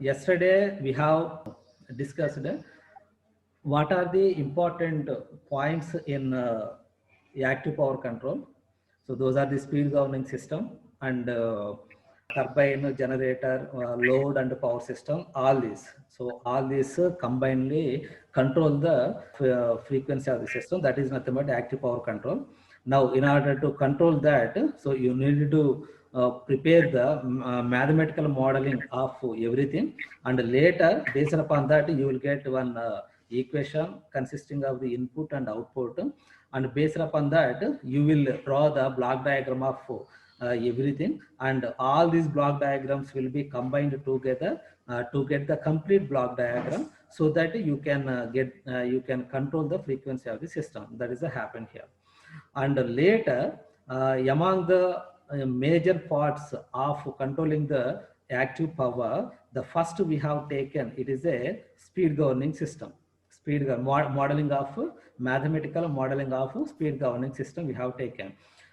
Yesterday we have discussed what are the important points in active power control. So those are the speed governing system and turbine, generator, load and power system, all these. So all these combinedly control the frequency of the system. That is nothing but active power control. Now, in order to control that, so you need to prepare the mathematical modeling of everything, and later, based upon that, you will get one equation consisting of the input and output, and based upon that, you will draw the block diagram of everything, and all these block diagrams will be combined together to get the complete block diagram, so that you can you can control the frequency of the system. That is happen here. And later, among the major parts of controlling the active power, the first we have taken, it is a speed governing system. Modeling of mathematical modeling of speed governing system we have taken.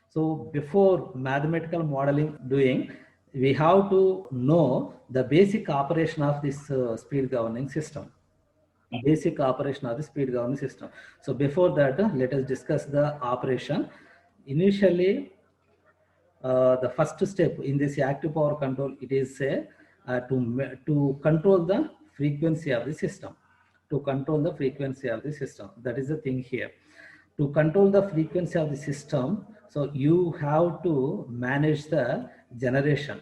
So before mathematical modeling doing, we have to know the basic operation of this speed governing system. Basic operation of the speed governing system. So before that, let us discuss the operation. Initially, the first step in this active power control, it is to control the frequency of the system. To control the frequency of the system. That is the thing here. To control the frequency of the system, so you have to manage the generation.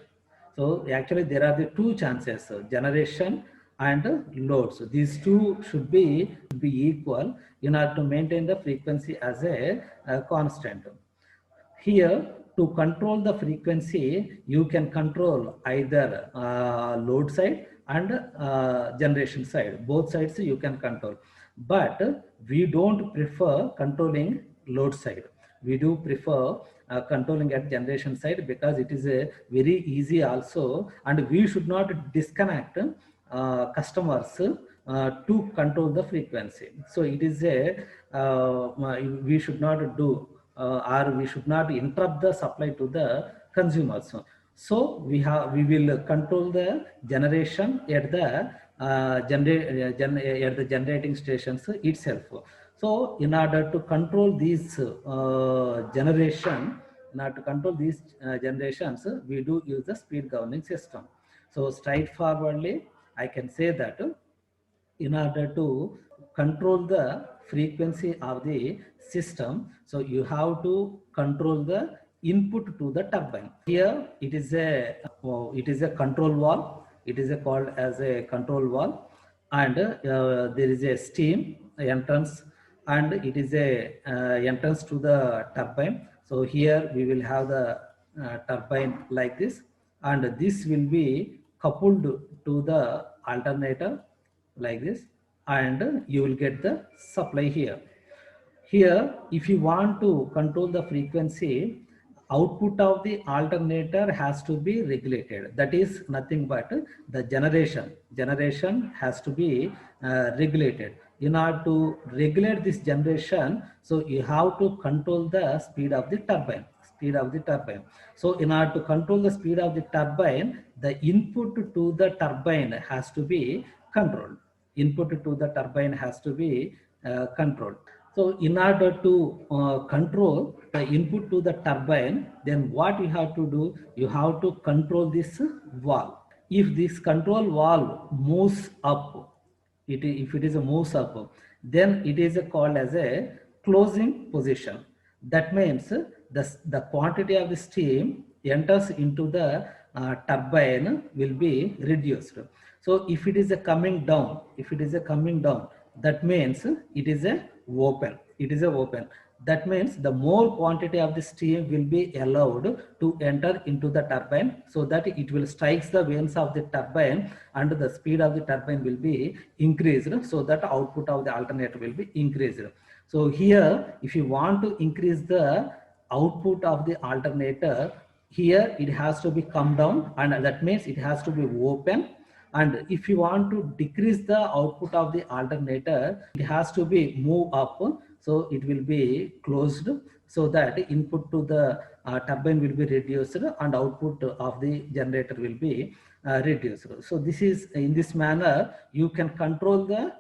So actually there are the two chances, generation and load. So these two should be equal in order to maintain the frequency as a constant. Here, to control the frequency, you can control either load side and generation side. Both sides you can control. But we don't prefer controlling load side. We do prefer controlling at generation side, because it is a very easy also, and we should not disconnect customers to control the frequency. So it is a we should not do or we should not interrupt the supply to the consumers. So we will control the generation at the at the generating stations itself. So in order to control these generation, in order to control these generations, we do use the speed governing system. So straightforwardly, I can say that in order to control the frequency of the system, so you have to control the input to the turbine. Here it is a control valve. It is called as a control valve, and there is a steam entrance, and it is a entrance to the turbine. So here we will have the turbine like this, and this will be coupled to the alternator like this, and you will get the supply here. Here, if you want to control the frequency, output of the alternator has to be regulated. That is nothing but the generation. Generation has to be regulated. In order to regulate this generation, so you have to control the speed of the turbine. Speed of the turbine. So in order to control the speed of the turbine, the input to the turbine has to be controlled. Input to the turbine has to be controlled. So in order to control the input to the turbine, then what you have to do, you have to control this valve. If this control valve moves up, if it is a moves up, then it is called as a closing position. That means the quantity of the steam enters into the turbine will be reduced. So if it is a coming down, that means it is a open. It is a open. That means the more quantity of the steam will be allowed to enter into the turbine, so that it will strike the vanes of the turbine, and the speed of the turbine will be increased, so that output of the alternator will be increased. So here, if you want to increase the output of the alternator, here it has to be come down, and that means it has to be open. And if you want to decrease the output of the alternator, it has to be move up. So it will be closed so that input to the turbine will be reduced and output of the generator will be reduced. So this is in this manner you can control the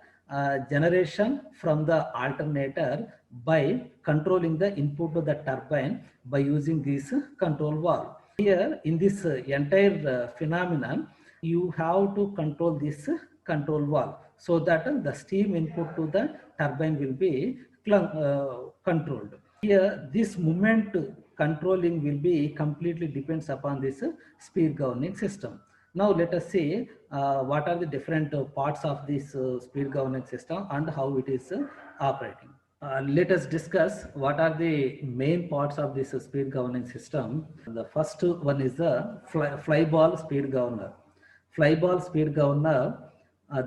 generation from the alternator by controlling the input to the turbine by using this control valve. Here in this entire phenomenon, you have to control this control valve so that the steam input to the turbine will be controlled. Here this movement controlling will be completely depends upon this speed governing system. Now let us see what are the different parts of this speed governing system and how it is operating. Let us discuss what are the main parts of this speed governing system. The first one is the fly ball speed governor. Fly ball speed governor,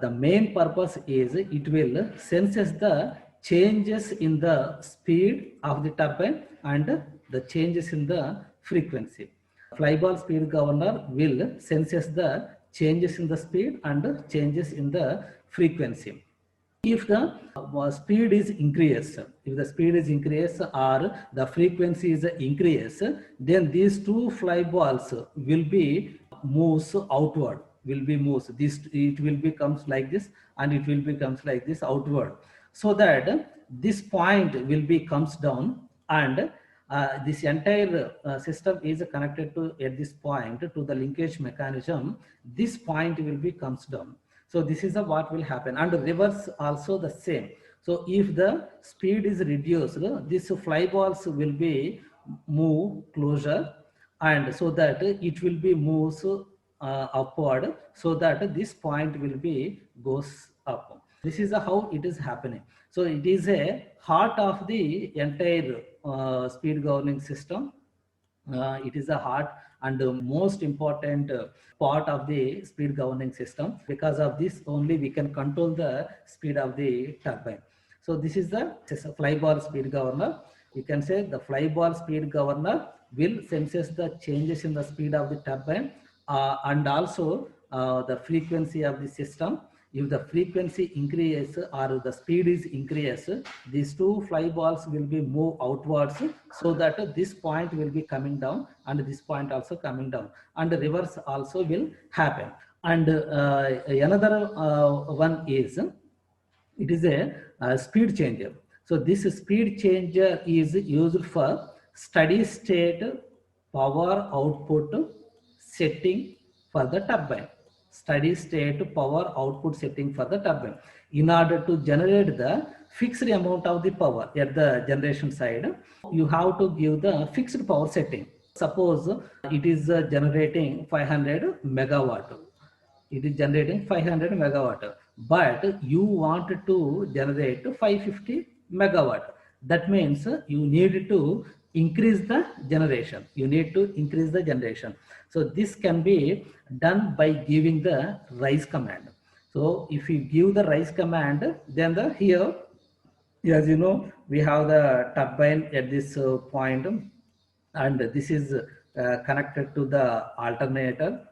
the main purpose is it will senses the changes in the speed of the turbine and the changes in the frequency. Fly ball speed governor will senses the changes in the speed and changes in the frequency. If the speed is increased, if the speed is increased or the frequency is increased, then these two fly balls will be moves outward, will be moves. This it will becomes like this and it will becomes like this outward, so that this point will be comes down and this entire system is connected to at this point to the linkage mechanism. This point will be comes down. So this is what will happen, and reverse also the same. So if the speed is reduced, these fly balls will be move closer, and so that it will be moves upward, so that this point will be goes up. This is how it is happening. So it is a heart of the entire speed governing system. It is a heart and the most important part of the speed governing system. Because of this only we can control the speed of the turbine. So this is the fly ball speed governor. You can say the fly ball speed governor will senses the changes in the speed of the turbine and also the frequency of the system. If the frequency increases or the speed is increased, these two fly balls will be move outwards, so that this point will be coming down and this point also coming down, and the reverse also will happen. And another one is it is a speed changer. So this speed changer is used for steady state power output setting for the turbine. Steady state power output setting for the turbine. In order to generate the fixed amount of the power at the generation side, you have to give the fixed power setting. Suppose it is generating 500 megawatt. It is generating 500 megawatt, but you want to generate 550 megawatt. That means you need to increase the generation. You need to increase the generation. So this can be done by giving the rise command. So if you give the rise command, then the here, as you know, we have the turbine at this point, and this is connected to the alternator,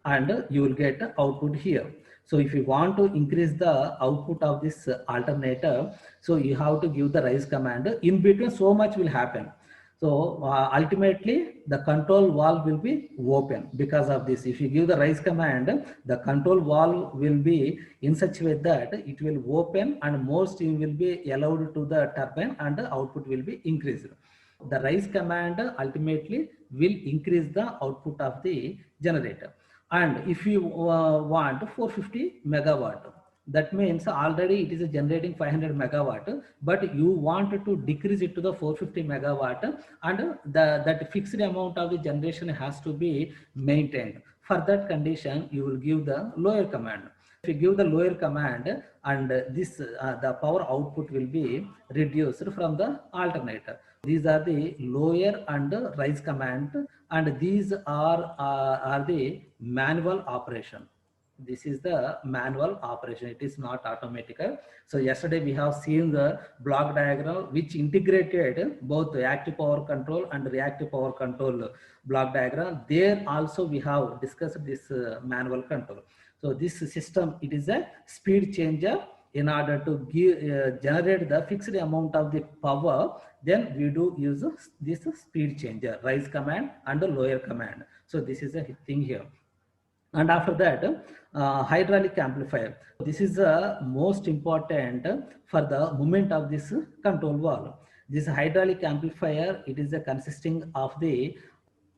and you will get output here. So if you want to increase the output of this alternator, so you have to give the rise command. In between, so much will happen. So ultimately the control valve will be open because of this. If you give the rise command, the control valve will be in such a way that it will open and more steam will be allowed to the turbine and the output will be increased. The rise command ultimately will increase the output of the generator. And if you want 450 megawatt, that means already it is generating 500 megawatt, but you want to decrease it to the 450 megawatt, and that fixed amount of the generation has to be maintained. For that condition, you will give the lower command. If you give the lower command, and this the power output will be reduced from the alternator. These are the lower and rise command, and these are the manual operation. This is the manual operation. It is not automatic. So yesterday we have seen the block diagram which integrated both the active power control and reactive power control block diagram. There also we have discussed this manual control. So this system, it is a speed changer in order to give generate the fixed amount of the power, then we do use this speed changer, rise command and lower command. So this is a thing here. And after that, hydraulic amplifier. This is the most important for the movement of this control valve. This hydraulic amplifier, it is consisting of the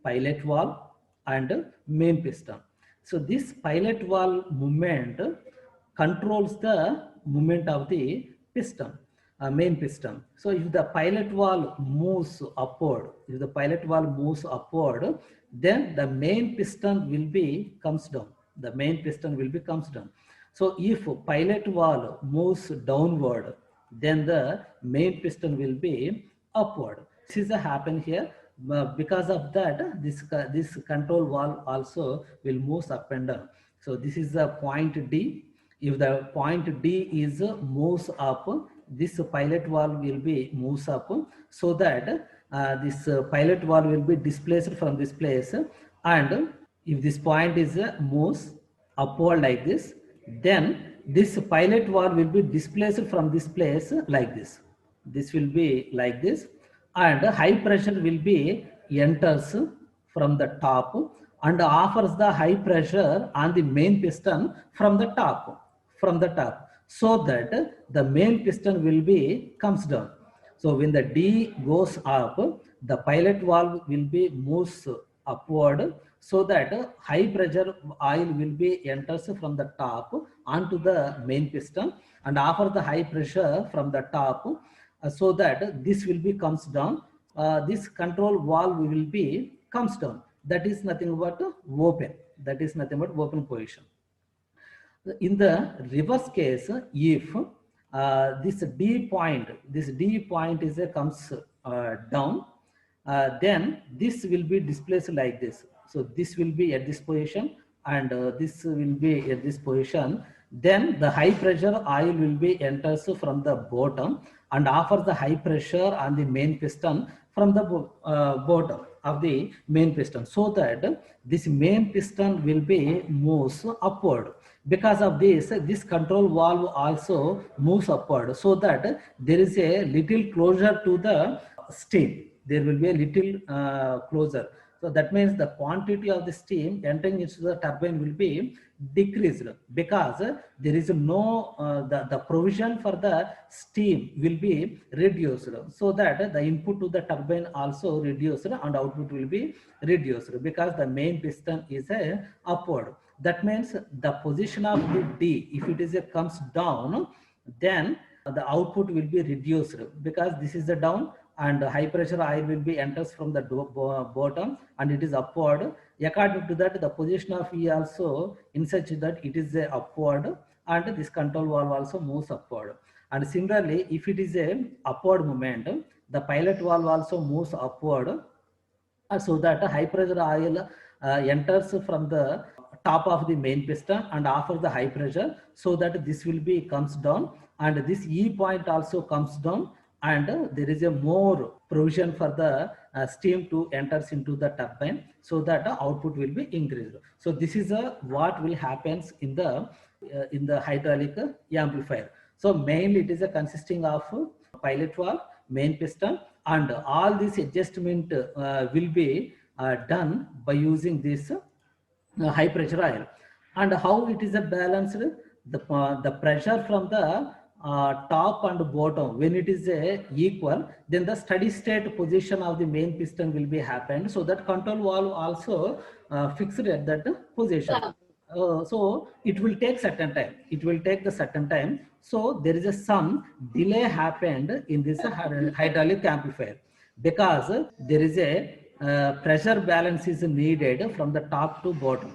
pilot valve and main piston. So this pilot valve movement controls the movement of the piston, main piston. So if the pilot valve moves upward, then the main piston will be comes down. So if pilot valve moves downward, then the main piston will be upward. This is a happen here. Because of that, this control valve also will move up and down. So this is the point D. If the point D is moves up, this pilot valve will be moves up, so that this pilot valve will be displaced from this place. And if this point is moves upward like this, then this pilot valve will be displaced from this place like this. This will be like this, and high pressure will be enters from the top and offers the high pressure on the main piston from the top, so that the main piston will be comes down. So when the D goes up, the pilot valve will be moves upward, so that high pressure oil will be enters from the top onto the main piston and offer the high pressure from the top, so that this will be comes down. This control valve will be comes down. That is nothing but open position. In the reverse case, if this D point is comes down, then this will be displaced like this. So this will be at this position, and this will be at this position. Then the high pressure oil will be enters from the bottom and offers the high pressure on the main piston from the bottom of the main piston, so that this main piston will be moves upward. Because of this control valve also moves upward, so that there is a little closure to the steam. There will be a little closer. So that means the quantity of the steam entering into the turbine will be decreased, because there is no the provision for the steam will be reduced, so that the input to the turbine also reduced and output will be reduced, because the main piston is upward. That means the position of the D, if it is comes down, then the output will be reduced, because this is the down, and high pressure oil will be enters from the bottom and it is upward. According to that, the position of E also in such that it is upward, and this control valve also moves upward. And similarly, if it is a upward movement, the pilot valve also moves upward, so that high pressure oil enters from the top of the main piston and offers the high pressure, so that this will be comes down, and this E point also comes down, and there is a more provision for the steam to enters into the turbine, so that the output will be increased. So this is what will happens in the hydraulic amplifier. So mainly it is consisting of pilot valve, main piston, and all this adjustment will be done by using this high pressure oil. And how it is balanced? The pressure from the top and bottom, when it is equal, then the steady state position of the main piston will be happened, so that control valve also fixed at that position. So it will take certain time. So there is some delay happened in this hydraulic amplifier, because there is a pressure balance is needed from the top to bottom.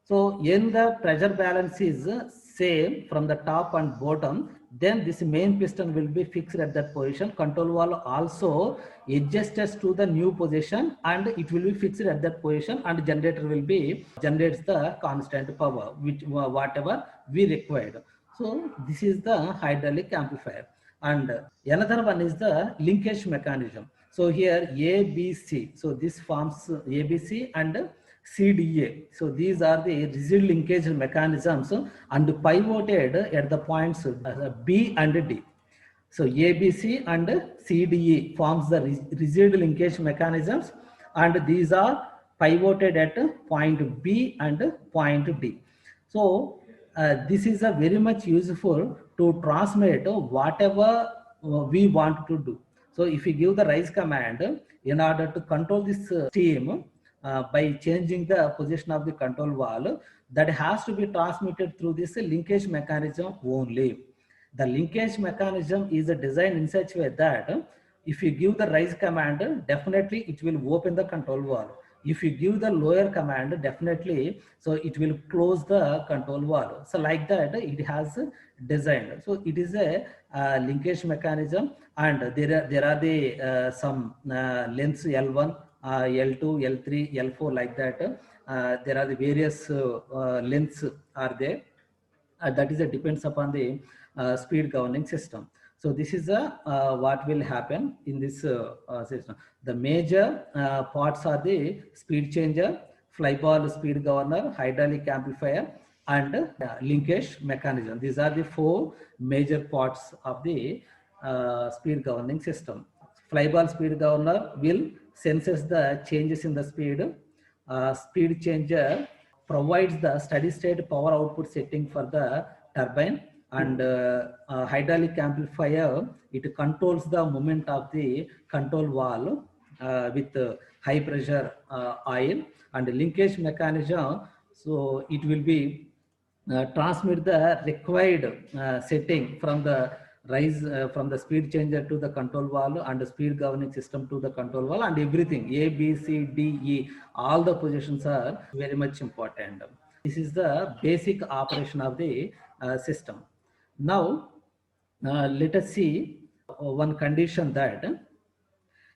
So when the pressure balance is same from the top and bottom, then this main piston will be fixed at that position. Control valve also adjusts to the new position, and it will be fixed at that position, and generator will be generates the constant power which whatever we required. So this is the hydraulic amplifier. And another one is the linkage mechanism. So here ABC, so this forms ABC and CDA. So these are the rigid linkage mechanisms and pivoted at the points B and D. So ABC and CDE forms the rigid linkage mechanisms, and these are pivoted at point B and point D. So this is a very much useful to transmit whatever we want to do. So if we give the rise command in order to control this steam by changing the position of the control valve, that has to be transmitted through this linkage mechanism only. The linkage mechanism is designed in such a way that if you give the rise command, definitely it will open the control valve. If you give the lower command, definitely so it will close the control valve. So like that it has designed. So it is a linkage mechanism, and there are the some lengths L1, L2, L3, L4 like that. There are the various lengths are there. That is depends upon the speed governing system. So this is what will happen in this system. The major parts are the speed changer, flyball speed governor, hydraulic amplifier, and linkage mechanism. These are the four major parts of the speed governing system. Flyball speed governor will senses the changes in the speed. Speed changer provides the steady state power output setting for the turbine, and hydraulic amplifier, it controls the movement of the control valve with high pressure oil, and linkage mechanism, so it will be transmit the required setting from the rise from the speed changer to the control valve and the speed governing system to the control valve, and everything A, B, C, D, E, all the positions are very much important. This is the basic operation of the system. Now let us see one condition, that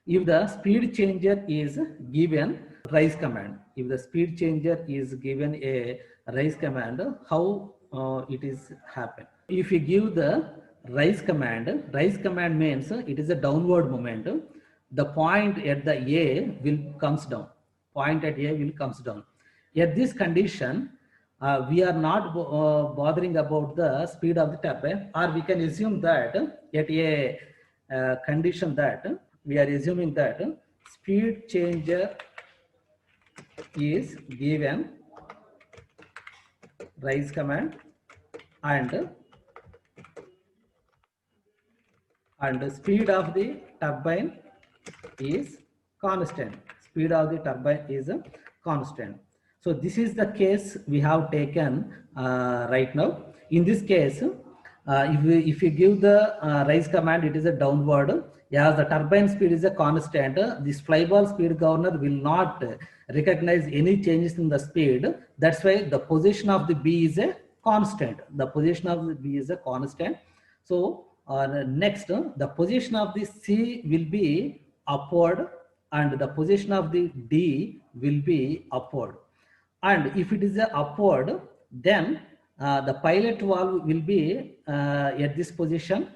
if the speed changer is given rise command, if the speed changer is given a rise command, how it is happen. If you give the rise command means it is a downward moment. The point at the A will comes down. Point at A will comes down. At this condition, we are not bothering about the speed of the turbine, or we can assume that at a condition that we are assuming that speed changer is given rise command, and the speed of the turbine is constant. Speed of the turbine is constant. So this is the case we have taken right now. In this case, if you give the rise command, it is a downward. As the turbine speed is a constant, this flyball speed governor will not recognize any changes in the speed. That's why the position of the B is a constant. The position of the B is a constant. So next, the position of the C will be upward, and the position of the D will be upward. And if it is a upward, then the pilot valve will be at this position,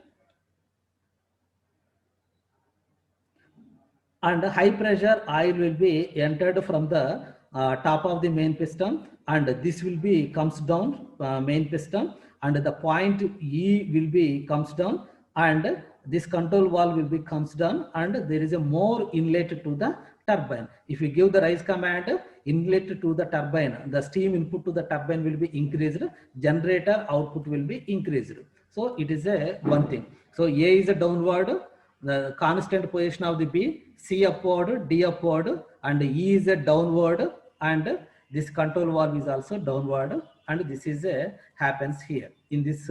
and high pressure oil will be entered from the top of the main piston, and this will be comes down main piston, and the point E will be comes down, and this control valve will be comes down, and there is a more inlet to the turbine. If you give the rise command, inlet to the turbine, the steam input to the turbine will be increased, generator output will be increased. So it is a one thing. So A is a downward, the constant position of the B, C upward, D upward, and E is a downward, and this control valve is also downward, and this is a happens here in this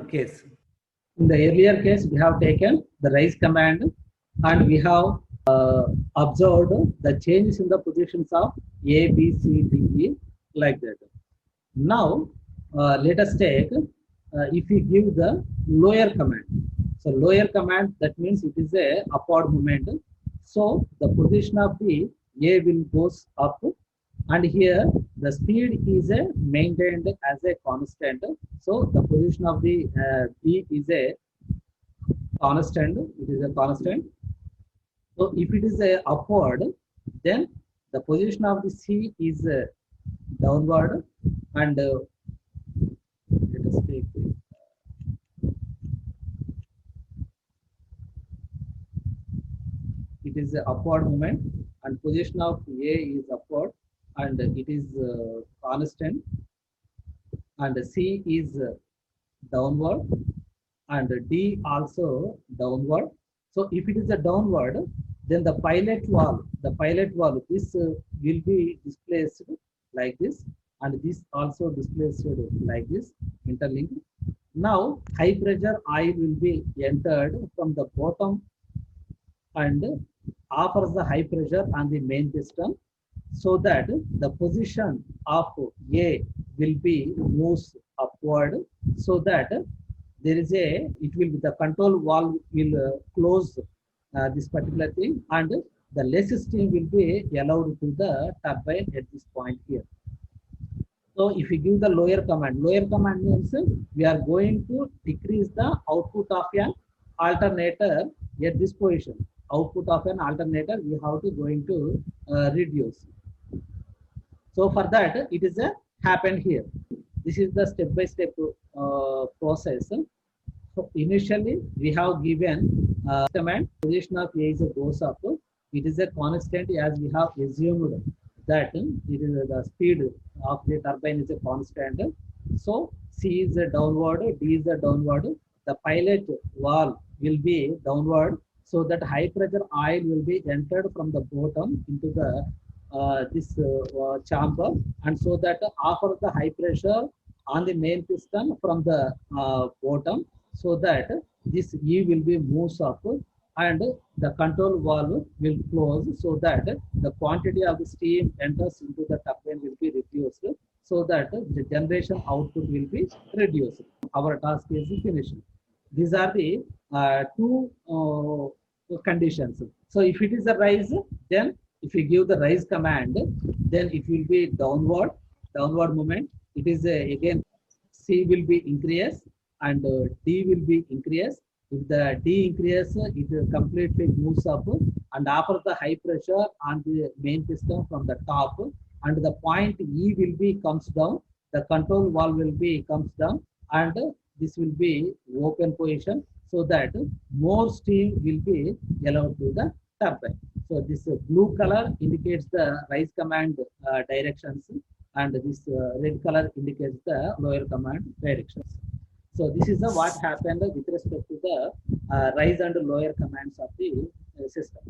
case. In the earlier case, we have taken the rise command, and we have observed the changes in the positions of A, B, C, D, E, like that. Now, let us take, if we give the lower command. So lower command, that means it is a upward movement. So the position of the A will goes up, and here the speed is maintained as a constant. So the position of the B is a constant. It is a constant. So if it is a upward, then the position of the C is downward, and let us take it is a upward movement, and position of A is upward, and it is constant, and C is downward, and D also downward. So if it is a downward, then the pilot valve, this will be displaced like this, and this also displaced like this, interlinked. Now high pressure oil will be entered from the bottom and offers the high pressure on the main piston, so that the position of A will be moves upward, so that there is it will be the control valve will close this particular thing, and the less steam will be allowed to the turbine at this point here. So if we give the lower command means we are going to decrease the output of an alternator at this position. Output of an alternator we have to going to reduce. So for that, it is a happened here. This is the step-by-step process. So initially we have given command position of A is a goes up. It is a constant, as we have assumed that it is the speed of the turbine is a constant. So C is a downward, D is a downward. The pilot valve will be downward, so that high pressure oil will be entered from the bottom into the this chamber, and so that offer the high pressure on the main piston from the bottom, so that this E will be moves up, and the control valve will close, so that the quantity of the steam enters into the turbine will be reduced, so that the generation output will be reduced. Our task is finished. These are the two conditions. So if it is a rise, then if you give the rise command, then it will be downward movement. It is again C will be increase, and D will be increase. If the D increase, it completely moves up, and after the high pressure on the main piston from the top, and the point E will be comes down, the control valve will be comes down, and this will be open position, so that more steam will be allowed to the turbine. So this blue color indicates the rise command directions, and this red color indicates the lower command directions. So this is what happened with respect to the rise and lower commands of the system.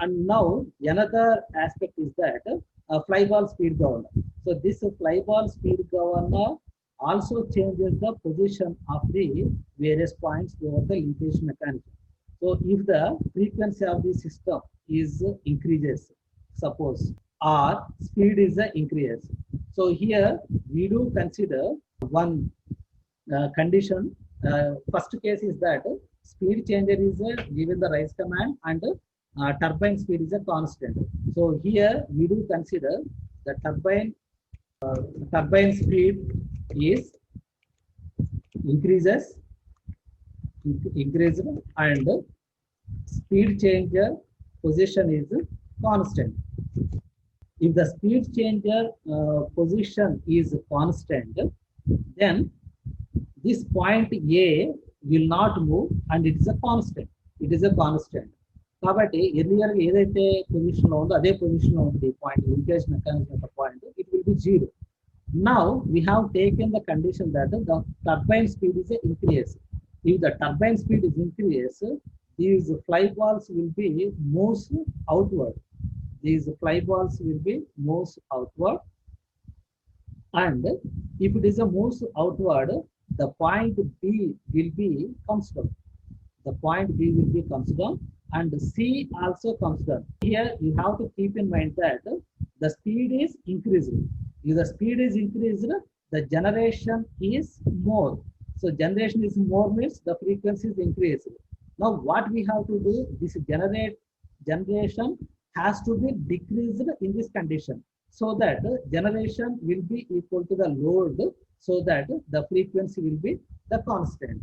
And now another aspect is that fly ball speed governor. So this fly ball speed governor also changes the position of the various points over the linkage mechanism. So if the frequency of the system is increases, suppose, or speed is increase. So here we do consider one condition. First case is that speed changer is given the rise command, and turbine speed is a constant. So here we do consider the turbine speed is increased, and speed changer position is constant. If the speed changer position is constant, then this point A will not move, and it is a constant. It is a constant. కాబట్టి earlier ఏదైతే position లో ఉందో అదే position లో ఉంది point linkage mechanism యొక్క point, it will be zero. Now we have taken the condition that the turbine speed is increase. If the turbine speed is increase, these fly balls will be moves outward. These fly balls will be moves outward, and if it is a moves outward, the point B will be comes down. The point B will be comes down, and C also comes down. Here you have to keep in mind that the speed is increasing. If the speed is increased, the generation is more. So generation is more means the frequency is increased. Now what we have to do, this generation has to be decreased in this condition, so that generation will be equal to the load, so that the frequency will be the constant.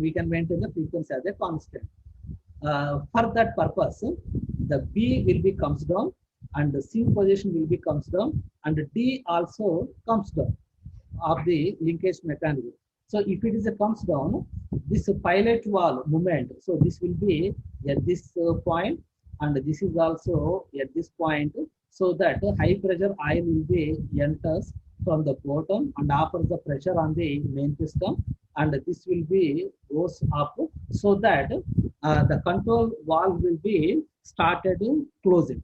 We can maintain the frequency as a constant. For that purpose, the B will be comes down, and the C position will be comes down, and D also comes down of the linkage mechanism. So if it is a comes down, this pilot valve movement, so this will be at this point, and this is also at this point, so that high pressure oil will be enters from the bottom and offers the pressure on the main piston, and this will be goes up, so that the control valve will be started closing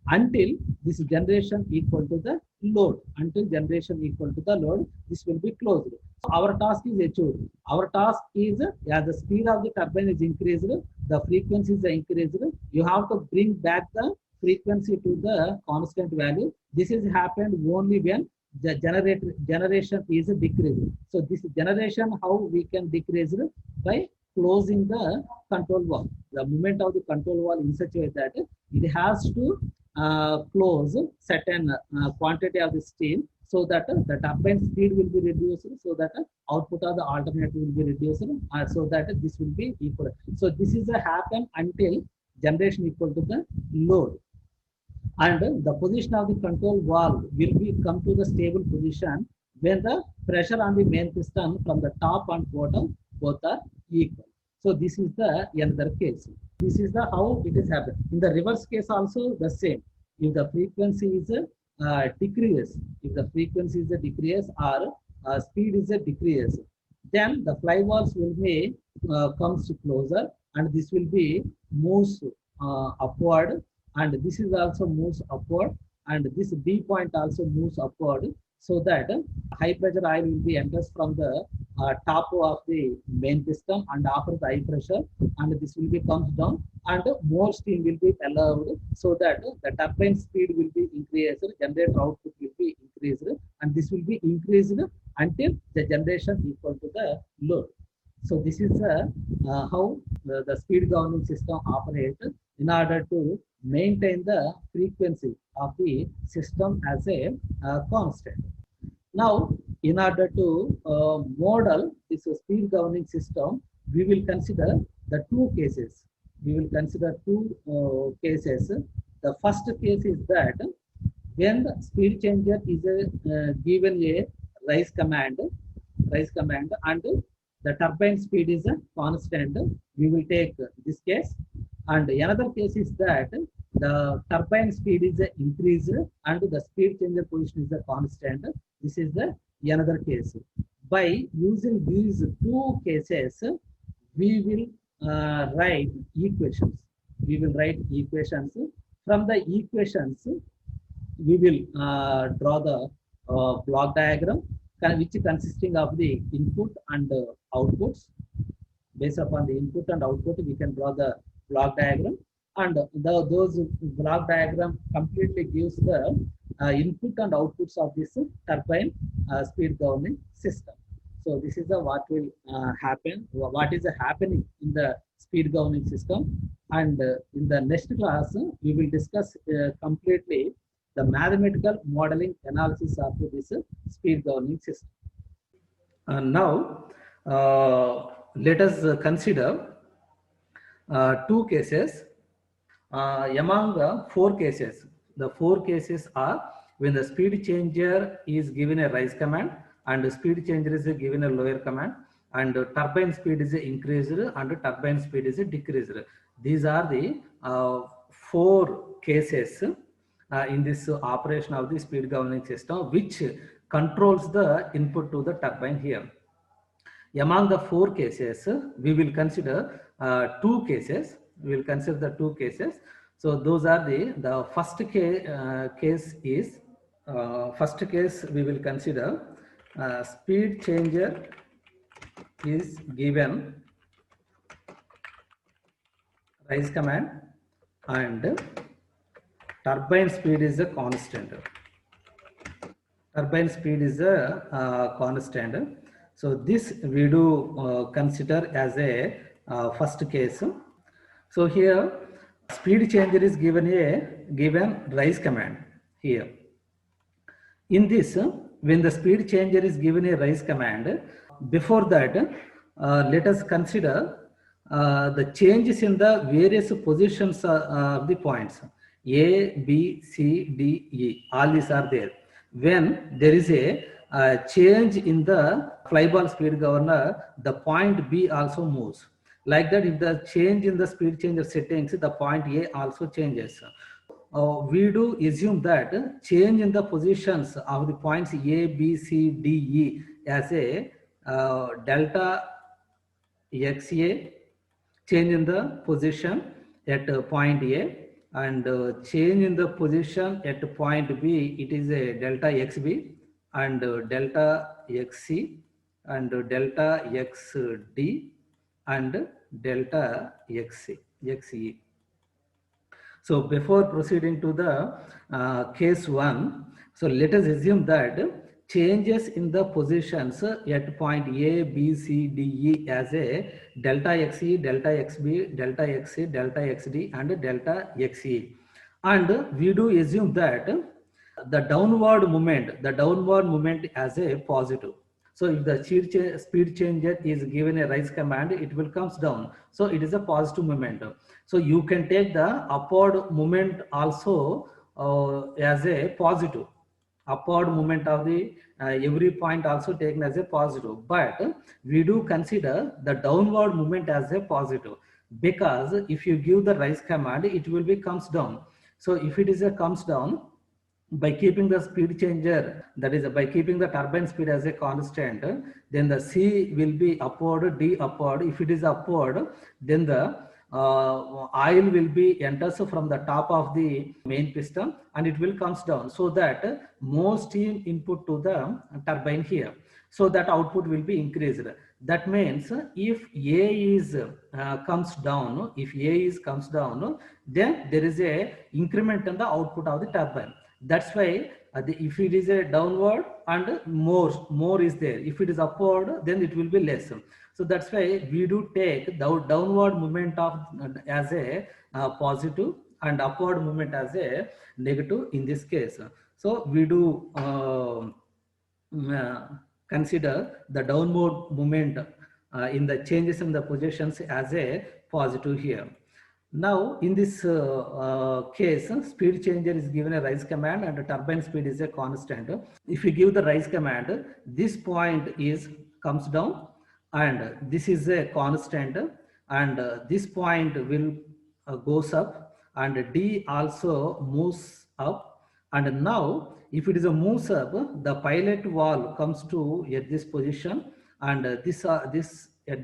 until this generation equal to the load, until generation equal to the load, this will be closed. So our task is achieved. Our task is, as the speed of the turbine is increased, the frequency is increased, you have to bring back the frequency to the constant value. This is happened only when the generation is decreased. So this generation, how we can decrease it? By closing the control valve. The movement of the control valve in such a way that it has to close certain quantity of the steam, so that the turbine speed will be reduced, so that output of the alternator will be reduced, so that this will be equal. So this is a happen until generation equal to the load, and the position of the control valve will be come to the stable position when the pressure on the main piston from the top and bottom both are equal. So this is the another case. This is the how it is happened. In the reverse case also the same. If the frequency is a decrease, if the frequency is a decrease or speed is a decrease, then the fly valves will be comes closer, and this will be moves upward, and this is also moves upward, and this D point also moves upward, so that high pressure oil will be enters from the top of the main piston and offers high pressure, and this will be comes down, and more steam will be allowed, so that the turbine speed will be increased, generator output will be increased, and this will be increased until the generation equal to the load. So this is how the speed governing system operates in order to maintain the frequency of the system as a constant. Now, in order to model this speed governing system, we will consider the two cases. We will consider two cases. The first case is that when the speed changer is given a rise command, and the turbine speed is a constant, we will take this case. And another case is that the turbine speed is increased and the speed changer position is a constant. This is the another case. By using these two cases, we will write equations. We will write equations. From the equations, we will draw the block diagram, which is consisting of the input and outputs. Based upon the input and output, we can draw the block diagram, and those block diagram completely gives the input and outputs of this turbine speed governing system. So this is what will happen, what is happening in the speed governing system, and in the next class we will discuss completely the mathematical modeling analysis of this speed governing system. And now let us consider two cases among the four cases. The four cases are when the speed changer is given a rise command, and the speed changer is given a lower command, and turbine speed is increased and turbine speed is decreased. These are the four cases in this operation of the speed governing system, which controls the input to the turbine here. Among the four cases, we will consider two cases. We will consider the two cases. So those are the first case is first case we will consider speed changer is given rise command and turbine speed is a constant. Turbine speed is a constant. So this we do consider as a first case. So here speed changer is given rise command here. In this, when the speed changer is given a rise command, before that let us consider the changes in the various positions of the points. A, B, C, D, E, all these are there. When there is a change in the flyball speed governor, the point B also moves. Like that, if the change in the speed changer settings, the point A also changes. We do assume that change in the positions of the points A, B, C, D, E as a delta XA, change in the position at point A, and change in the position at point B, it is a delta XB, and delta XC, and delta XD, and delta XE. So before proceeding to the case 1, so let us assume that changes in the positions at point A, B, C, D, E as a delta XE, delta XB, delta XC, delta XD, and delta XE. And we do assume that the downward movement as a positive. So if the speed changer is given a rise command, it will comes down. So it is a positive movement. So you can take the upward movement also as a positive. Upward movement of the every point also taken as a positive. But we do consider the downward movement as a positive, because if you give the rise command, it will be comes down. So if it is a comes down, by keeping the speed changer, that is by keeping the turbine speed as a constant, then the C will be upward, D upward. If it is upward, then the oil will be enters from the top of the main piston and it will comes down, so that more steam input to the turbine here, so that output will be increased. That means if A is comes down, then there is a increment in the output of the turbine. That's why if it is a downward and more is there, if it is upward, then it will be less. So that's why we do take the downward movement of as a positive and upward movement as a negative in this case. So we do consider the downward movement in the changes in the positions as a positive here. Now in this case, speed changer is given a rise command and turbine speed is a constant. If you give the rise command, this point is comes down and this is a constant, and this point will goes up, and D also moves up. And now if it is a moves up, the pilot valve comes to at this position, and this at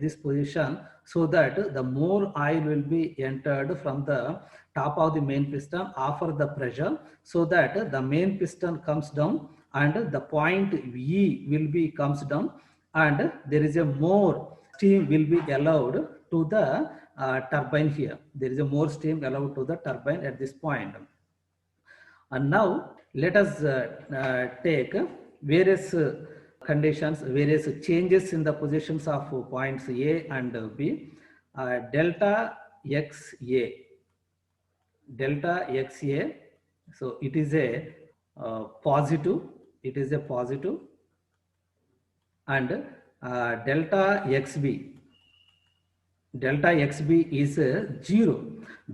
this position, so that the more oil will be entered from the top of the main piston after the pressure, so that the main piston comes down and the point E will be comes down, and there is a more steam will be allowed to the turbine here. There is a more steam allowed to the turbine at this point. And now let us take various conditions, various changes in the positions of points A and B. Delta XA, so it is a positive, and delta XB is 0,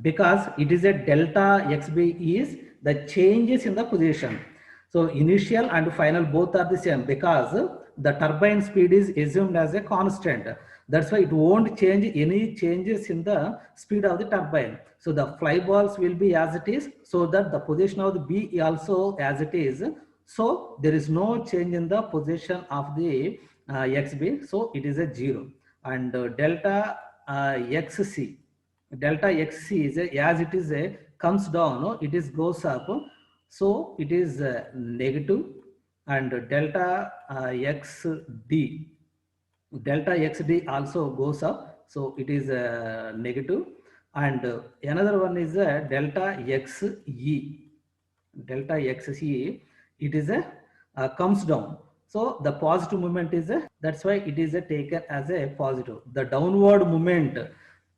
because it is a delta XB is the changes in the position. So initial and final both are the same, because the turbine speed is assumed as a constant. That's why it won't change any changes in the speed of the turbine. So the fly balls will be as it is, so that the position of the B also as it is. So there is no change in the position of the XB. So it is a 0. And delta XC is as it is a comes down, it is goes up, so it is negative. And delta XD also goes up, so it is negative. And another one is delta XE, it is a comes down. So the positive movement is that's why it is taken as a positive. The downward movement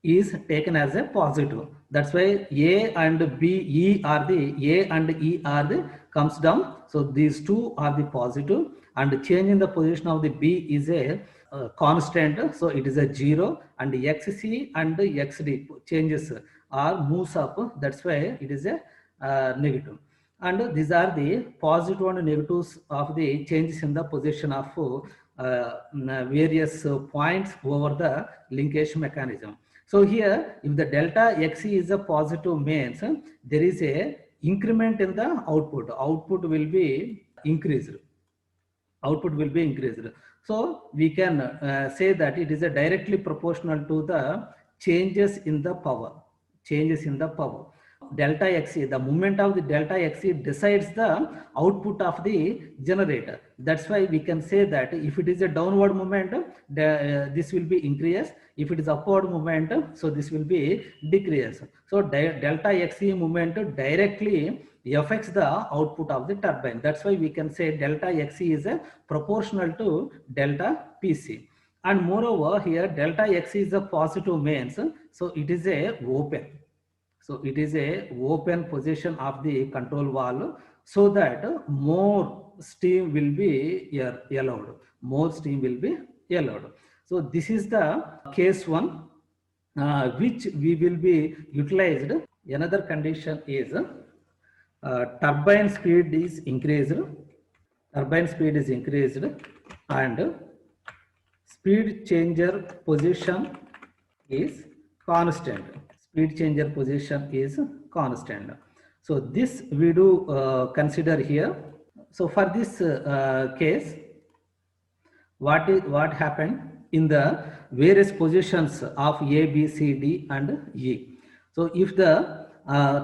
is taken as a positive. That's why A and B, E are the comes down. So these two are the positive, and change in the position of the B is a constant. So it is a 0, and XC and XD changes are moves up. That's why it is a negative. And these are the positive and negatives of the changes in the position of various points over the linkage mechanism. So here, if the delta XE is a positive, means there is a increment in the output. Output will be increased. Output will be increased. So we can say that it is a directly proportional to the changes in the power. Changes in the power. Delta XE, the movement of the delta XE decides the output of the generator. That's why we can say that if it is a downward movement, this will be increase. If it is upward movement, so this will be decrease. So delta XE movement directly affects the output of the turbine. That's why we can say delta XE is a proportional to delta PC. And moreover, here delta XE is a positive, means so it is a open. So it is a open position of the control valve, so that more steam will be allowed. More steam will be allowed. So this is the case one, which we will be utilized. Another condition is turbine speed is increased. Turbine speed is increased, and speed changer position is constant. Speed changer position is constant. So this we do consider here. So for this case, what happened in the various positions of A, B, C, D and E. So if the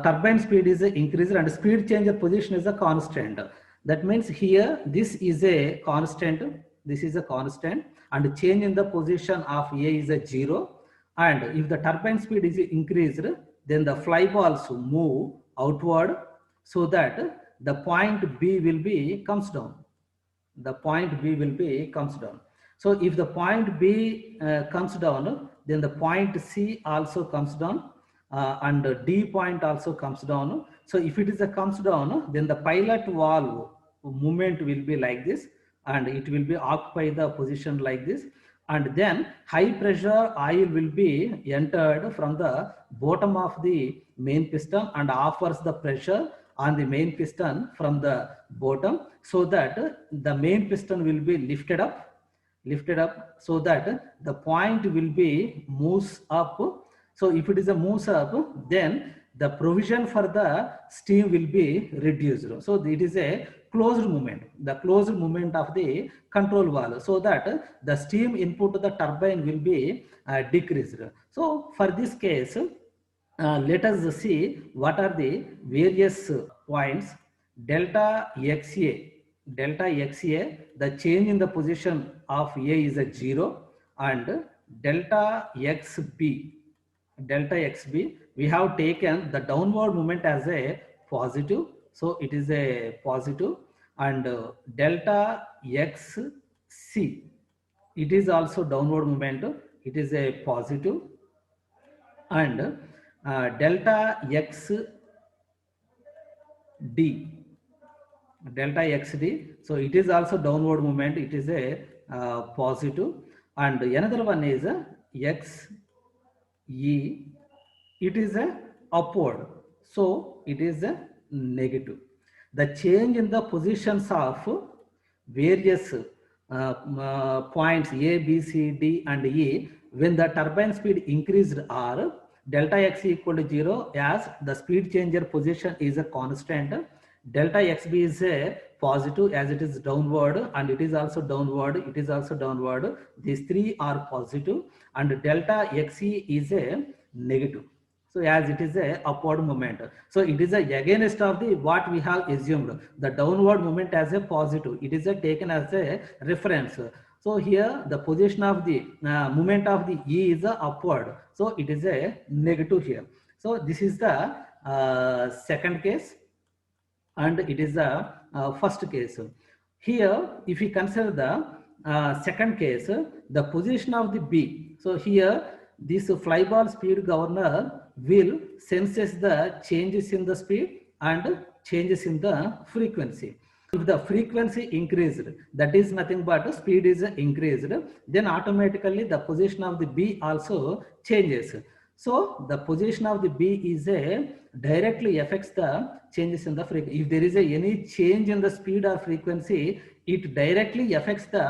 turbine speed is increased and speed changer position is a constant, that means here this is a constant, this is a constant, and change in the position of A is a 0. And if the turbine speed is increased, then the fly balls move outward, so that the point B will be comes down. The point B will be comes down. So if the point B comes down, then the point C also comes down, and D point also comes down. So if it is a comes down, then the pilot valve movement will be like this, and it will be occupy the position like this. And then high pressure oil will be entered from the bottom of the main piston and offers the pressure on the main piston from the bottom, so that the main piston will be lifted up, so that the point will be moves up. So if it is a moves up, then the provision for the steam will be reduced. So it is a closed movement, the closed movement of the control valve, so that the steam input to the turbine will be decreased. So for this case, let us see what are the various points. Delta XA, the change in the position of A is a 0, and delta XB, we have taken the downward movement as a positive, so it is a positive. And delta XC, it is also downward movement, it is a positive. And delta XD, so it is also downward movement, it is a positive. And another one is XE, it is a upward, so it is a negative. The change in the positions of various points A, B, C, D and E, when the turbine speed increased are delta X equal to 0, as the speed changer position is a constant. Delta XB is a positive, as it is downward, and it is also downward, These three are positive, and delta XE is a negative. So as it is a upward movement, so it is a against of the what we have assumed, the downward movement as a positive, it is a taken as a reference. So here the position of the movement of the E is a upward, so it is a negative here. So this is the second case, and it is the first case. Here if we consider the second case, the position of the B, so here this flyball speed governor will senses the changes in the speed and changes in the frequency. If the frequency increased, that is nothing but speed is increased, then automatically the position of the B also changes. So the position of the B is a directly affects the changes in the frequency. If there is any change in the speed or frequency, it directly affects the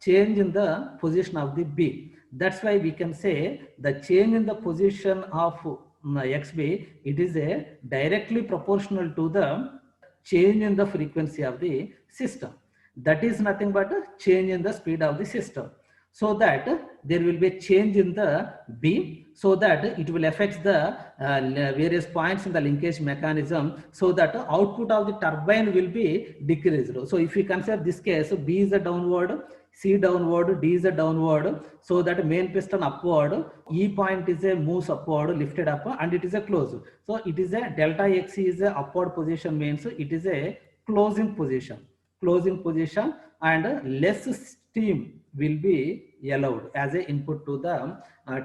change in the position of the B. That's why we can say the change in the position of XB, it is a directly proportional to the change in the frequency of the system. That is nothing but a change in the speed of the system. So that there will be a change in the B, so that it will affect the various points in the linkage mechanism, so that output of the turbine will be decreased. So if we consider this case, B is a downward, C downward, D is a downward, so that main piston upward, E point is a moves upward, lifted up, and it is a close. So it is a delta XC is a upward position, means it is a closing position, and less steam will be allowed as a input to the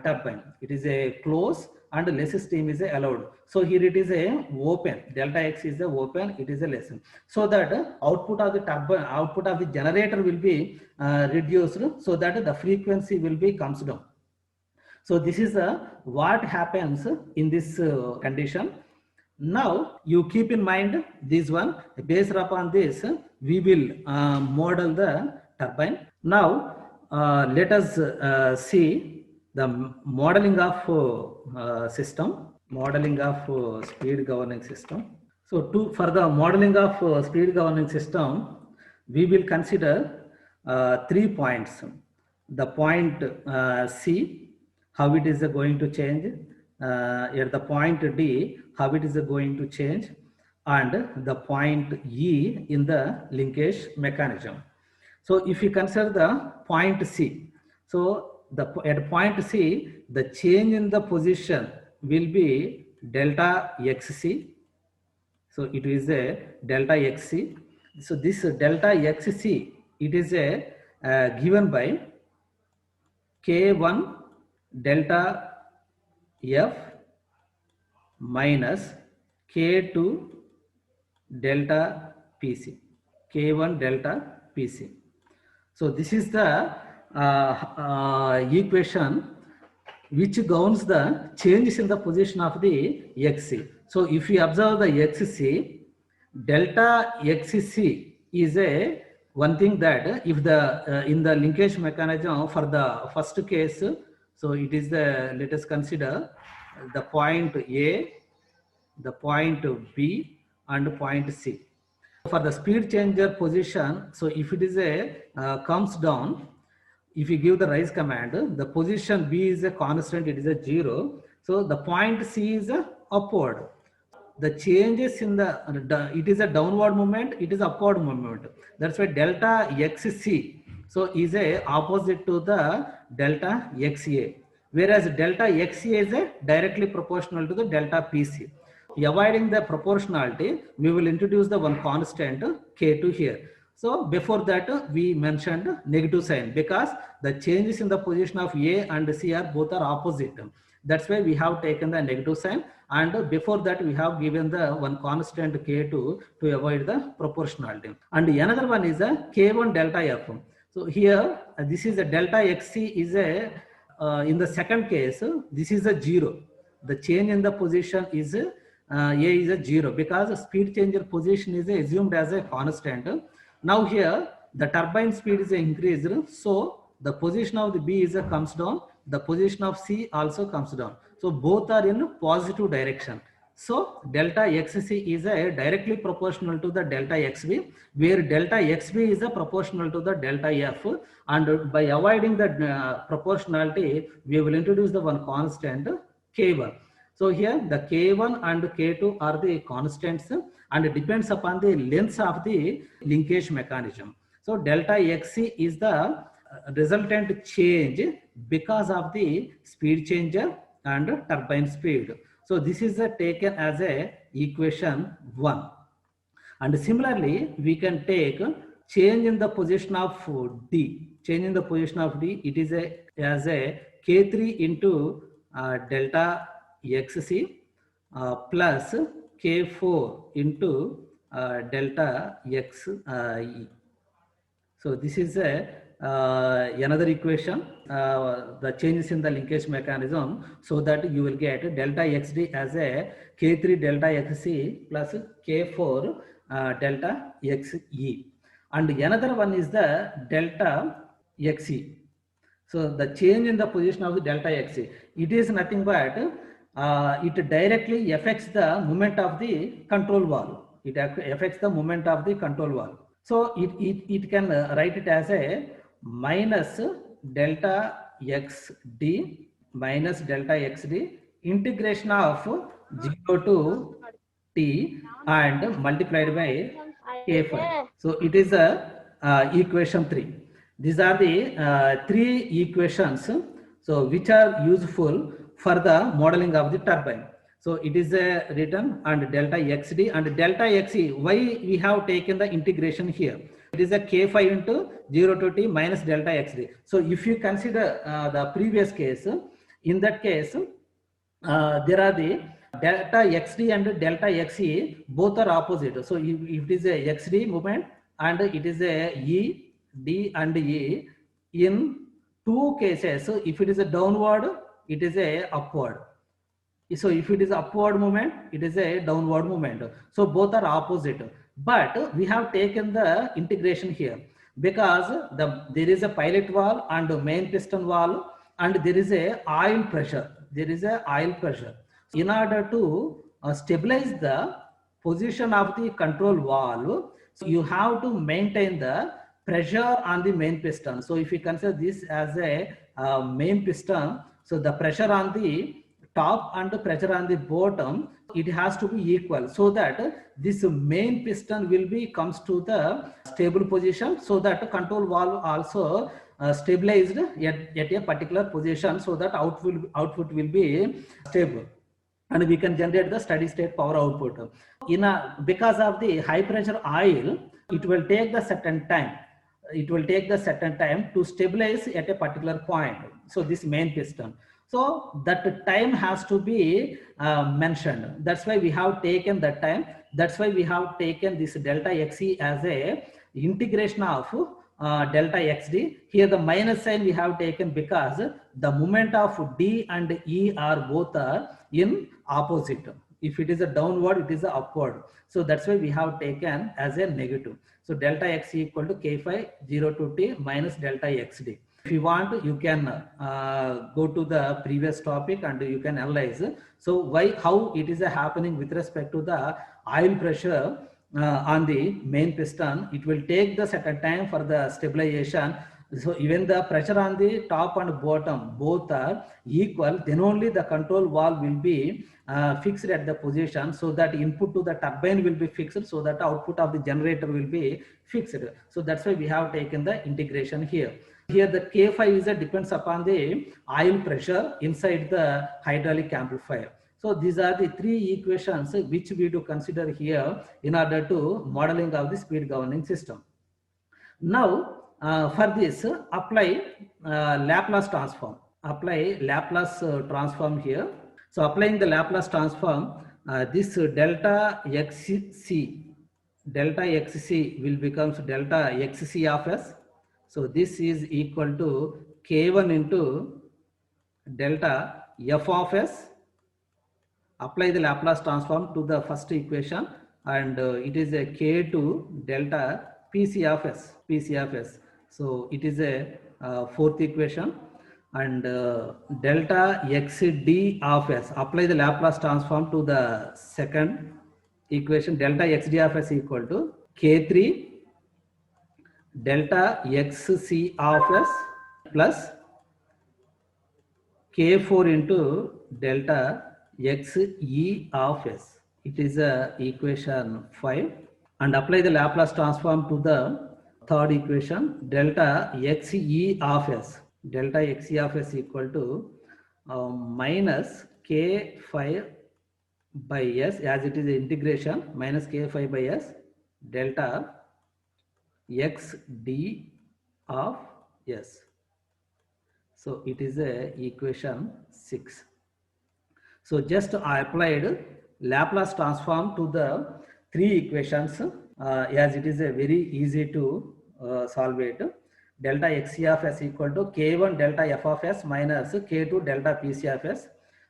turbine. It is a close and less steam is allowed. So here it is a open, delta X is a open, it is a less. So that output of the turbine, output of the generator will be reduced, so that the frequency will be comes down. So this is what happens in this condition. Now you keep in mind this one. Based upon this, we will model the turbine. Now let us see the modeling of system, modeling of speed governing system. So for the modeling of speed governing system, we will consider 3 points. The point C, how it is going to change, at the point D, how it is going to change, and the point E in the linkage mechanism. So if you consider the point C, so at point C, the change in the position will be delta XC. So it is a delta XC. So this delta XC, it is a given by K1 delta F minus K2 delta PC, K1 delta PC. So this is the equation which governs the changes in the position of the XC. So if you observe the XC, delta XC is a one thing that if the in the linkage mechanism for the first case, so it is the, let us consider the point A, the point B, and point C. For the speed changer position, so if it is a comes down, if you give the rise command, the position B is a constant, it is a 0. So the point C is a upward. The changes in the, it is a downward movement, it is upward movement. That's why delta XC, so is a opposite to the delta XA. Whereas delta XA is a directly proportional to the delta PC. Avoiding the proportionality, we will introduce the one constant K2 here. So before that we mentioned negative sign, because the changes in the position of A and C are both are opposite. That's why we have taken the negative sign, and before that we have given the one constant K2 to avoid the proportionality. And another one is a K1 delta F. So here this is a delta XC is a in the second case, this is a 0. The change in the position is A is a 0, because speed changer position is assumed as a constant. Now here the turbine speed is increased, so the position of the B is comes down, the position of C also comes down. So both are in positive direction. So delta XC is directly proportional to the delta XB, where delta XB is proportional to the delta F, and by avoiding the proportionality, we will introduce the one constant K1. So here the K1 and K2 are the constants, and it depends upon the length of the linkage mechanism. So delta XC is the resultant change because of the speed changer and turbine speed. So this is taken as a equation 1. And similarly, we can take change in the position of D. Change in the position of D, it is as a K3 into delta XC plus K4 into delta XE. So this is another equation, the changes in the linkage mechanism, so that you will get delta xd as a k3 delta xc plus k4 delta xe. And another one is the delta xe. So the change in the position of the delta xe, it is nothing but it directly affects the movement of the control valve. It affects the movement of the control valve. So it can write it as a minus delta xd minus delta xd integration of 0 to t and multiplied by k5. So it is a equation 3. These are the 3 equations, so which are useful for the modeling of the turbine. So it is written and delta xd and delta xe. Why we have taken the integration here? It is a k5 into 0 to t minus delta xd. So if you consider the previous case, in that case, there are the delta xd and delta xe, both are opposite. So if it is a xd movement and it is a e, d and e, in 2 cases, so if it is a downward, it is a upward. So if it is upward movement, it is a downward movement. So both are opposite. But we have taken the integration here because there is a pilot valve and main piston valve, and there is a oil pressure. There is a oil pressure. So in order to stabilize the position of the control valve, so you have to maintain the pressure on the main piston. So if you consider this as a main piston, so the pressure on the top and the pressure on the bottom, it has to be equal, so that this main piston will be comes to the stable position, so that control valve also stabilized at a particular position, so that output will be stable and we can generate the steady state power output. Because of the high pressure oil, it will take the certain time. It will take the certain time to stabilize at a particular point. So this main piston. So that time has to be mentioned. That's why we have taken that time. That's why we have taken this delta xe as a integration of delta xd. Here the minus sign we have taken because the moment of d and e are both in opposite. If it is a downward, it is a upward. So that's why we have taken as a negative. So delta xe equal to k5 0 to t minus delta xd. If you want, you can go to the previous topic and you can analyze. So how it is happening with respect to the oil pressure on the main piston. It will take the certain time for the stabilization. So even the pressure on the top and bottom both are equal, then only the control valve will be fixed at the position, so that input to the turbine will be fixed, so that output of the generator will be fixed. So that's why we have taken the integration here. Here the K5 is depends upon the oil pressure inside the hydraulic amplifier. So these are the 3 equations which we do consider here in order to modeling of the speed governing system. Now for this, apply Laplace transform. Apply Laplace transform here. So applying the Laplace transform, this delta xc will becomes delta xc of s. So this is equal to k1 into delta f of s. Apply the Laplace transform to the first equation, and it is a k2 delta pc of s. So it is a fourth equation, and delta xd of s. Apply the Laplace transform to the second equation, delta xd of s equal to k3 delta xc of s plus k4 into delta xe of s. It is equation 5, and apply the Laplace transform to the third equation, delta xe of s. Delta xe of s equal to minus k5 by s, as it is integration, minus k5 by s delta xd of s. So it is equation 6. So just I applied Laplace transform to the 3 equations as it is very easy to solve it. delta xc of s equal to k1 delta f of s minus k2 delta pc of s,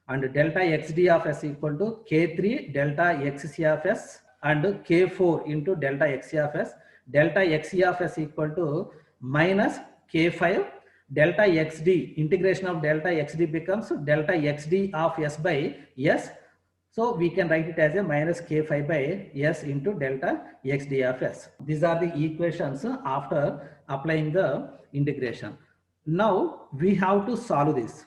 and delta xd of s equal to k3 delta xc of s and k4 into delta xc of s. Delta xc of s equal to minus k5 delta xd, integration of delta xd becomes delta xd of s by s. So we can write it as a minus k5 by s into delta xd of s. These are the equations after applying the integration. Now we have to solve this.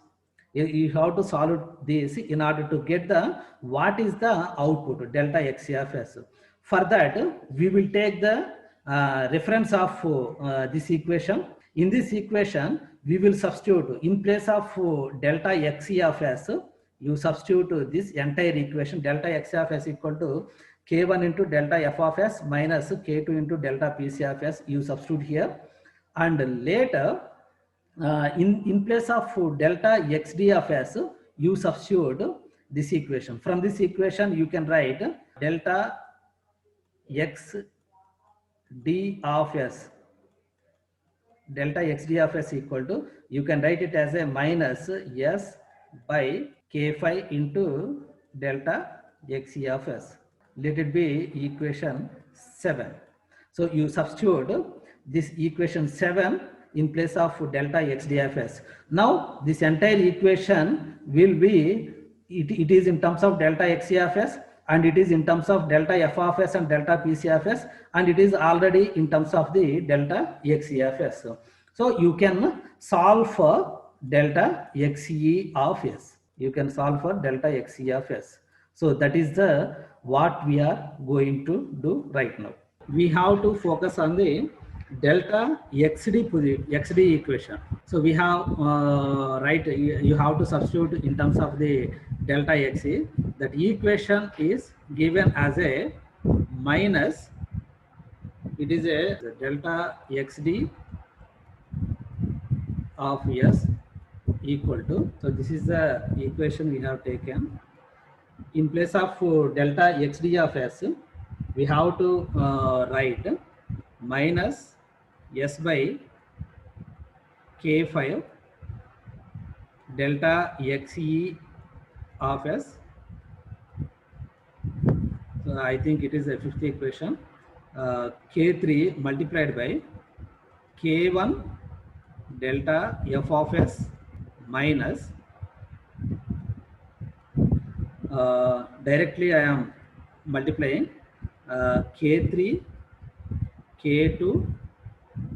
You have to solve this in order to get the what is the output delta xc of s. For that we will take the reference of this equation. In this equation we will substitute in place of delta xc of s, you substitute this entire equation delta x of s equal to k1 into delta f of s minus k2 into delta pc of s, you substitute here, and later in place of delta xd of s, you substitute this equation. From this equation you can write delta xd of s, delta xd of s equal to, you can write it as a minus s by k5 into delta xc of s. Let it be equation 7. So you substitute this equation 7 in place of delta xd of s. Now this entire equation will be, it is in terms of delta xc of s, and it is in terms of delta f of s and delta pc of s, and it is already in terms of the delta xc of s. So you can solve for delta xc of s. You can solve for delta xc of s. So that is the what we are going to do right now. We have to focus on the delta xd equation. So we have right, you have to substitute in terms of the delta xc. That equation is given as a minus, it is a delta xd of s equal to, so this is the equation we have taken. In place of delta xd of s, we have to write minus s by k5 delta xe of s. So I think it is a fifth equation, k3 multiplied by k1 delta f of s minus, directly I am multiplying k3 k2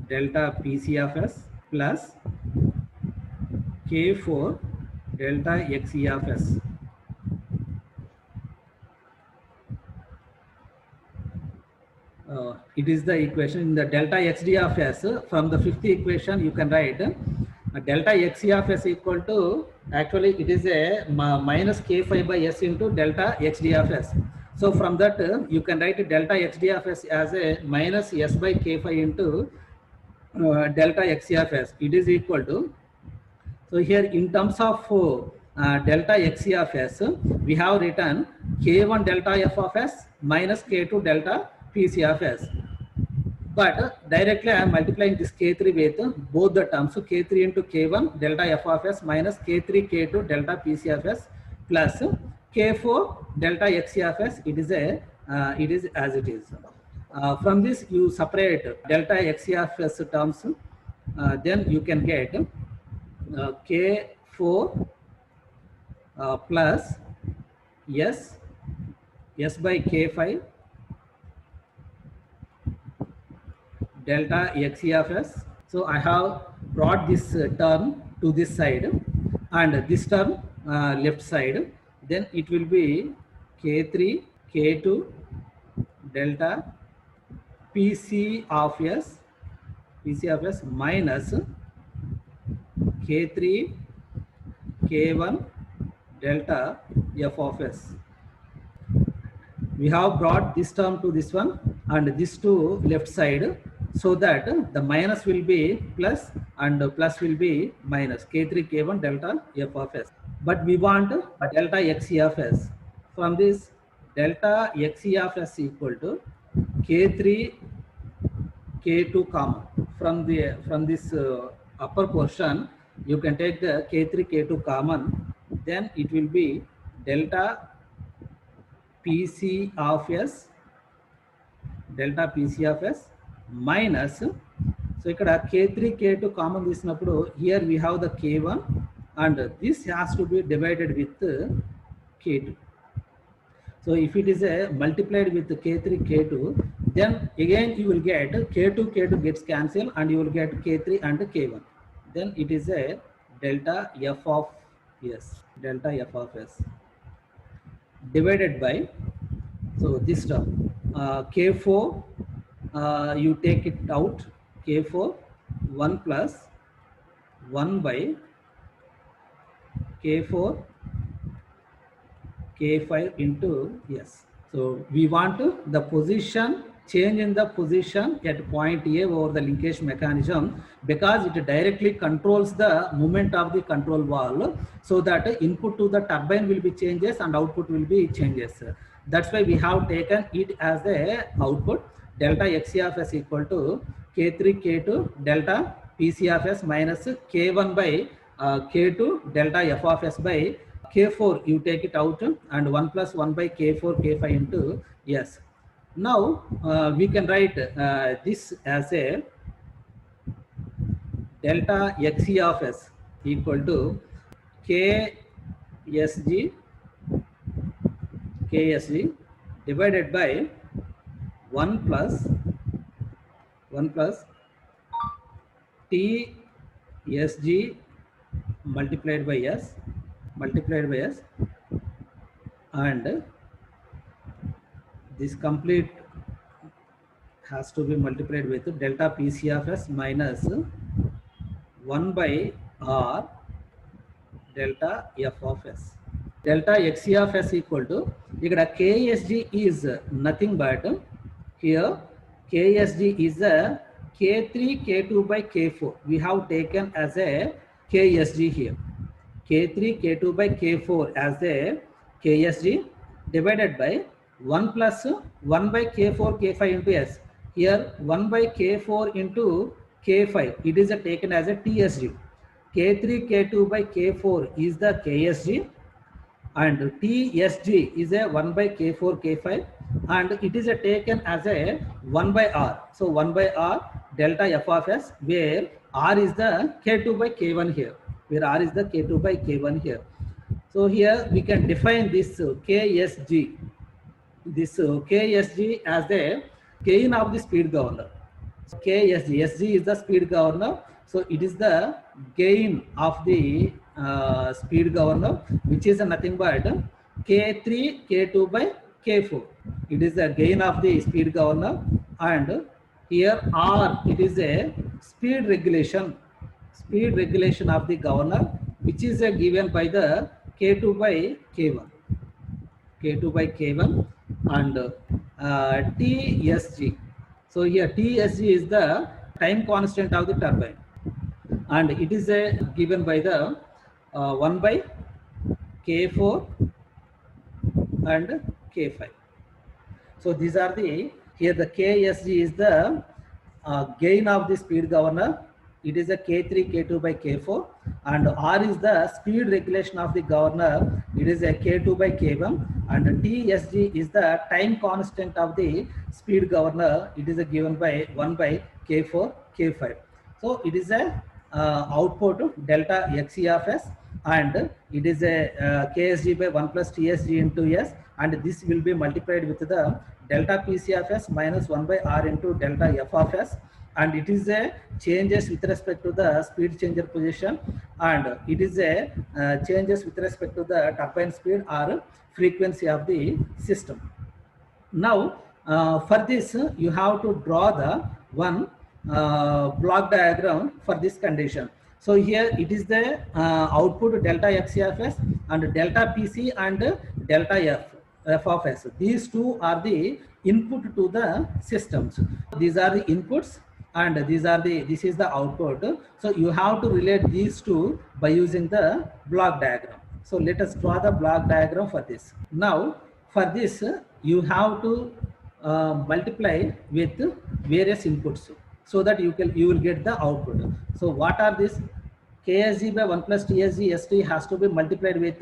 delta pc of s plus k4 delta xe of s. It is the equation in the delta xd of s. From the fifth equation you can write delta xc of s equal to, actually it is a minus k5 by s into delta xd of s. So from that you can write delta xd of s as a minus s by k5 into delta xc of s. It is equal to, so here in terms of delta xc of s, we have written k1 delta f of s minus k2 delta pc of s. But directly I am multiplying this k3 with both the terms. So k3 into k1 delta f of s minus k3 k2 delta pc of s plus k4 delta xc of s. It is a it is as it is. From this you separate delta xc of s terms, then you can get k4 plus s by k5 delta xc of s. So I have brought this term to this side and this term left side, then it will be k3 k2 delta pc of s minus k3 k1 delta f of s. We have brought this term to this one and this to left side, so that the minus will be plus and plus will be minus k3 k1 delta f of s. But we want delta xc of s. From this delta xc of s equal to k3 k2 common. from this upper portion, you can take the K3 K2 common, then it will be delta PC of S minus, so ikkada K3 K2 common తీసుకున్నప్పుడు here we have the K1 and this has to be divided with K2. So if it is a multiplied with K3 K2, then again you will get K2 gets cancelled and you will get K3 and K1. Then it is a delta F of S divided by, so this term K4, you take it out, K4 1 plus 1 by K4 K5 into S. So we want the position, change in the position at point A over the linkage mechanism, because it directly controls the movement of the control valve, so that input to the turbine will be changes and output will be changes. That's why we have taken it as a output. Delta XC of S equal to K3 K2 delta PC of S minus K1 by K2 delta F of S by K4, you take it out, and 1 plus 1 by K4 K5 into S. Now we can write this as a delta XC of S equal to KSG divided by 1 plus TSG multiplied by S, and this complete has to be multiplied with delta PC of S minus 1 by R delta F of S. Delta XC of S equal to, ikkada KSG is nothing but, here KSG is a K3 K2 by K4. We have taken as a KSG here. K3 K2 by K4 as a KSG divided by 1 plus 1 by K4 K5 into S. Here 1 by K4 into K5, it is taken as a TSG. K3 K2 by K4 is the KSG, and TSG is a 1 by K4 K5, and it is taken as a 1 by R. So 1 by R delta F of S, where R is the K2 by K1 here. Where R is the K2 by K1 here. So here we can define this KSG as the gain of the speed governor. So SG is the speed governor. So it is the gain of the speed governor, which is nothing but K3 K2 by K4. It is the gain of the speed governor, and here R, it is a speed regulation of the governor, which is given by the K2 by K1, and TSG. So here TSG is the time constant of the turbine, and it is given by the 1 by K4 and K5. So these are the, here the KSG is the gain of the speed governor. It is a K3 K2 by K4, and R is the speed regulation of the governor. It is a K2 by K1, and TSG is the time constant of the speed governor. It is given by 1 by K4 K5. So it is a output delta XC of S, and it is a KSG by 1 plus TSG into S, and this will be multiplied with the delta PC of S minus 1 by R into delta F of S, and it is a changes with respect to the speed changer position, and it is a changes with respect to the turbine speed or frequency of the system. Now for this you have to draw the one block diagram for this condition. So here it is the output delta XC of S and delta PC and delta F of S. These two are the input to the systems. These are the inputs, and this is the output. So you have to relate these two by using the block diagram. So let us draw the block diagram for this. Now for this you have to multiply with various inputs. so that you will get the output. So what are this? KSG by 1 plus TSG ST has to be multiplied with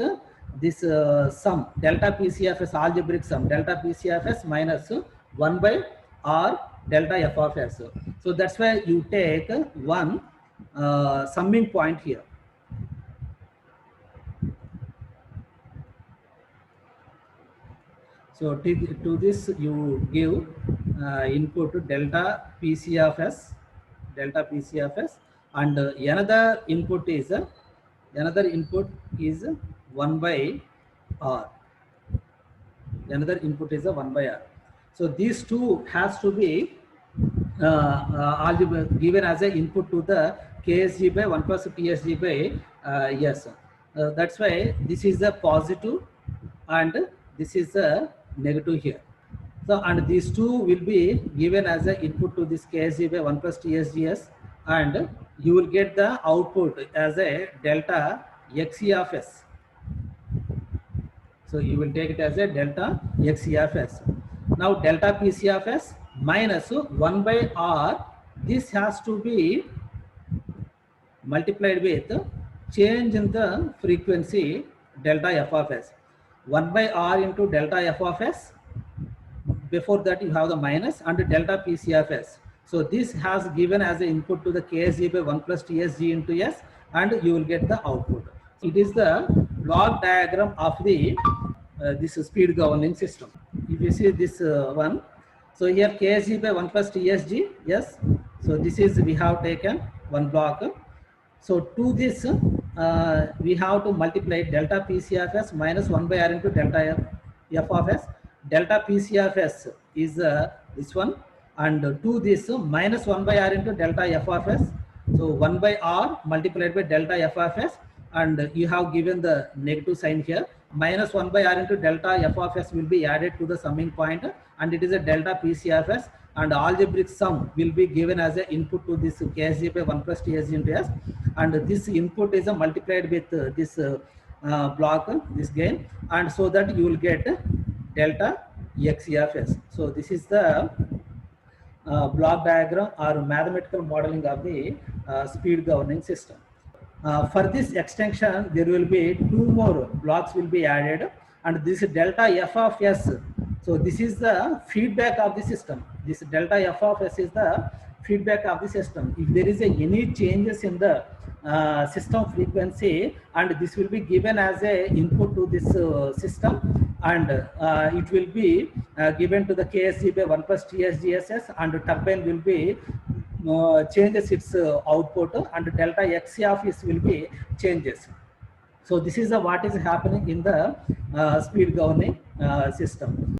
this sum, delta PCFS, algebraic sum, delta PCFS minus 1 by R delta F of S. So that's why you take one summing point here. So to this you give input delta PCFS, and another input is 1 by R. Another input is a 1 by R. So these two has to be algebra given as an input to the KSG by 1 plus TSG by yes. That's why this is the positive and this is the negative here. So and these two will be given as an input to this KSG by 1 plus TSGS, and you will get the output as a delta XE of S. So you will take it as a delta XE of S. Now delta PC of S minus 1 by R, this has to be multiplied with change in the frequency delta F of S. 1 by R into delta F of S, before that you have the minus, and delta PCFS. So this has given as an input to the KSG by 1 plus TSG into S, and you will get the output. It is the block diagram of the this speed governing system. If you see this one, so here KSG by 1 plus TSG, yes. So this is, we have taken one block. So to this we have to multiply delta PCFS minus 1 by R into delta F of S. Delta PCFS is this one, and to this minus 1 by R into delta F of S. So 1 by R multiplied by delta F of S, and you have given the negative sign here. Minus 1 by R into delta F of S will be added to the summing point, and it is a delta PCFS, and algebraic sum will be given as an input to this KSG by 1 plus TSG into S, and this input is multiplied with this block, this gain, and so that you will get delta XE of S. So this is the block diagram or mathematical modeling of the speed governing system. For this extension, there will be two more blocks will be added, and this delta F of S. So this is the feedback of the system. This delta F of S is the feedback of the system. If there is any changes in the system frequency, and this will be given as a input to this system, and it will be given to the KSG by 1 plus TSGSS, and turbine will be changes its output, and delta XE of S will be changes. So this is what is happening in the speed governing system.